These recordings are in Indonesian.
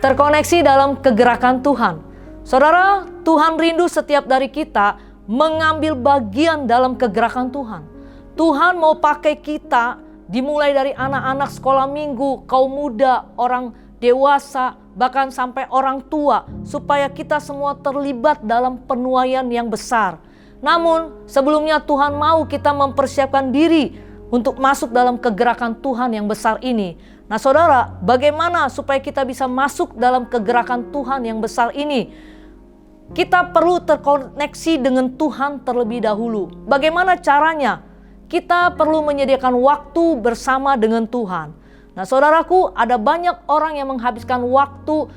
terkoneksi dalam kegerakan Tuhan. Saudara, Tuhan rindu setiap dari kita mengambil bagian dalam kegerakan Tuhan. Tuhan mau pakai kita, dimulai dari anak-anak sekolah minggu, kaum muda, orang dewasa, bahkan sampai orang tua, supaya kita semua terlibat dalam penuaian yang besar. Namun sebelumnya Tuhan mau kita mempersiapkan diri untuk masuk dalam kegerakan Tuhan yang besar ini. Nah saudara, bagaimana supaya kita bisa masuk dalam kegerakan Tuhan yang besar ini? Kita perlu terkoneksi dengan Tuhan terlebih dahulu. Bagaimana caranya? Kita perlu menyediakan waktu bersama dengan Tuhan. Nah saudaraku, ada banyak orang yang menghabiskan waktu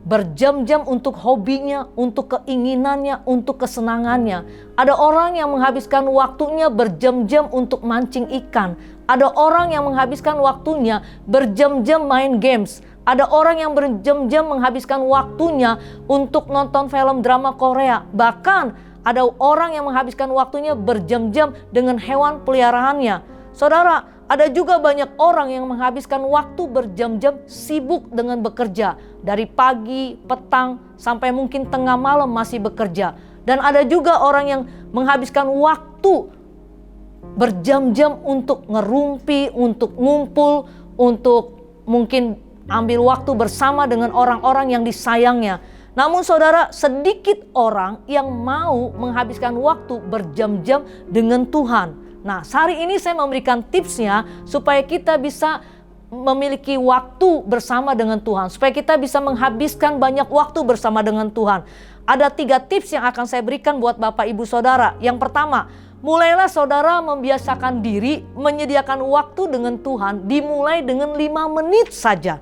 berjam-jam untuk hobinya, untuk keinginannya, untuk kesenangannya. Ada orang yang menghabiskan waktunya berjam-jam untuk mancing ikan. Ada orang yang menghabiskan waktunya berjam-jam main games. Ada orang yang berjam-jam menghabiskan waktunya untuk nonton film drama Korea. Bahkan ada orang yang menghabiskan waktunya berjam-jam dengan hewan peliharaannya. Saudara, ada juga banyak orang yang menghabiskan waktu berjam-jam sibuk dengan bekerja. Dari pagi, petang, sampai mungkin tengah malam masih bekerja. Dan ada juga orang yang menghabiskan waktu berjam-jam untuk ngerumpi, untuk ngumpul, untuk mungkin ambil waktu bersama dengan orang-orang yang disayangnya. Namun saudara, sedikit orang yang mau menghabiskan waktu berjam-jam dengan Tuhan. Nah, hari ini saya memberikan tipsnya supaya kita bisa memiliki waktu bersama dengan Tuhan. Supaya kita bisa menghabiskan banyak waktu bersama dengan Tuhan. Ada 3 tips yang akan saya berikan buat Bapak Ibu Saudara. Yang pertama, mulailah saudara membiasakan diri menyediakan waktu dengan Tuhan dimulai dengan 5 menit saja.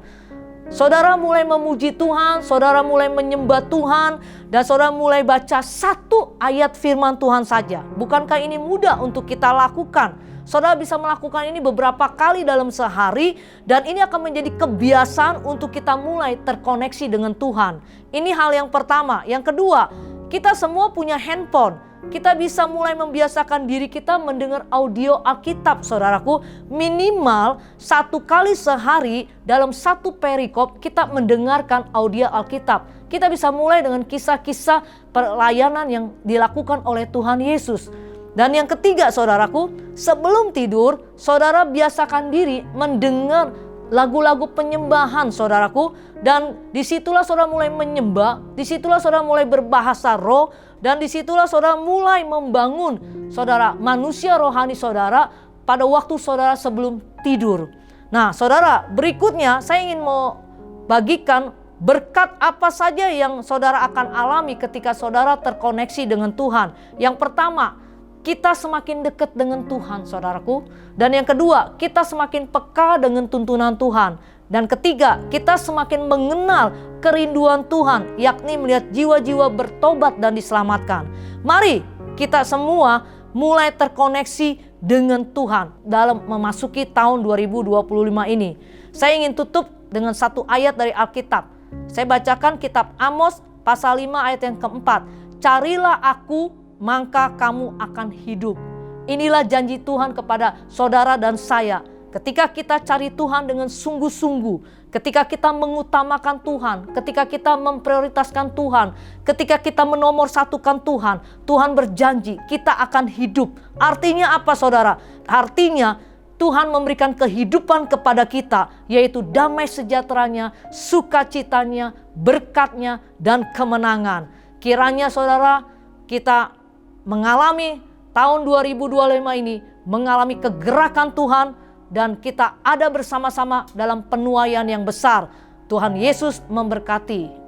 Saudara mulai memuji Tuhan, saudara mulai menyembah Tuhan, dan saudara mulai baca 1 ayat firman Tuhan saja. Bukankah ini mudah untuk kita lakukan? Saudara bisa melakukan ini beberapa kali dalam sehari, dan ini akan menjadi kebiasaan untuk kita mulai terkoneksi dengan Tuhan. Ini hal yang pertama. Yang kedua, kita semua punya handphone. Kita bisa mulai membiasakan diri kita mendengar audio Alkitab, saudaraku. Minimal 1 kali sehari dalam 1 perikop kita mendengarkan audio Alkitab. Kita bisa mulai dengan kisah-kisah pelayanan yang dilakukan oleh Tuhan Yesus. Dan yang ketiga, saudaraku, sebelum tidur, saudara biasakan diri mendengar lagu-lagu penyembahan, saudaraku. Dan disitulah saudara mulai menyembah, disitulah saudara mulai berbahasa roh, dan disitulah saudara mulai membangun saudara manusia rohani saudara pada waktu saudara sebelum tidur. Nah saudara, berikutnya saya ingin mau bagikan berkat apa saja yang saudara akan alami ketika saudara terkoneksi dengan Tuhan. Yang pertama, kita semakin dekat dengan Tuhan, saudaraku. Dan yang kedua, kita semakin peka dengan tuntunan Tuhan. Dan ketiga, kita semakin mengenal kerinduan Tuhan, yakni melihat jiwa-jiwa bertobat dan diselamatkan. Mari kita semua mulai terkoneksi dengan Tuhan dalam memasuki tahun 2025 ini. Saya ingin tutup dengan 1 ayat dari Alkitab. Saya bacakan kitab Amos pasal 5 ayat yang keempat. Carilah aku, maka kamu akan hidup. Inilah janji Tuhan kepada saudara dan saya. Ketika kita cari Tuhan dengan sungguh-sungguh, ketika kita mengutamakan Tuhan, ketika kita memprioritaskan Tuhan, ketika kita menomorsatukan Tuhan, Tuhan berjanji kita akan hidup. Artinya apa saudara? Artinya Tuhan memberikan kehidupan kepada kita, yaitu damai sejahteranya, sukacitanya, berkatnya, dan kemenangan. Kiranya saudara, kita mengalami tahun 2025 ini, mengalami kegerakan Tuhan, dan kita ada bersama-sama dalam penuaian yang besar. Tuhan Yesus memberkati.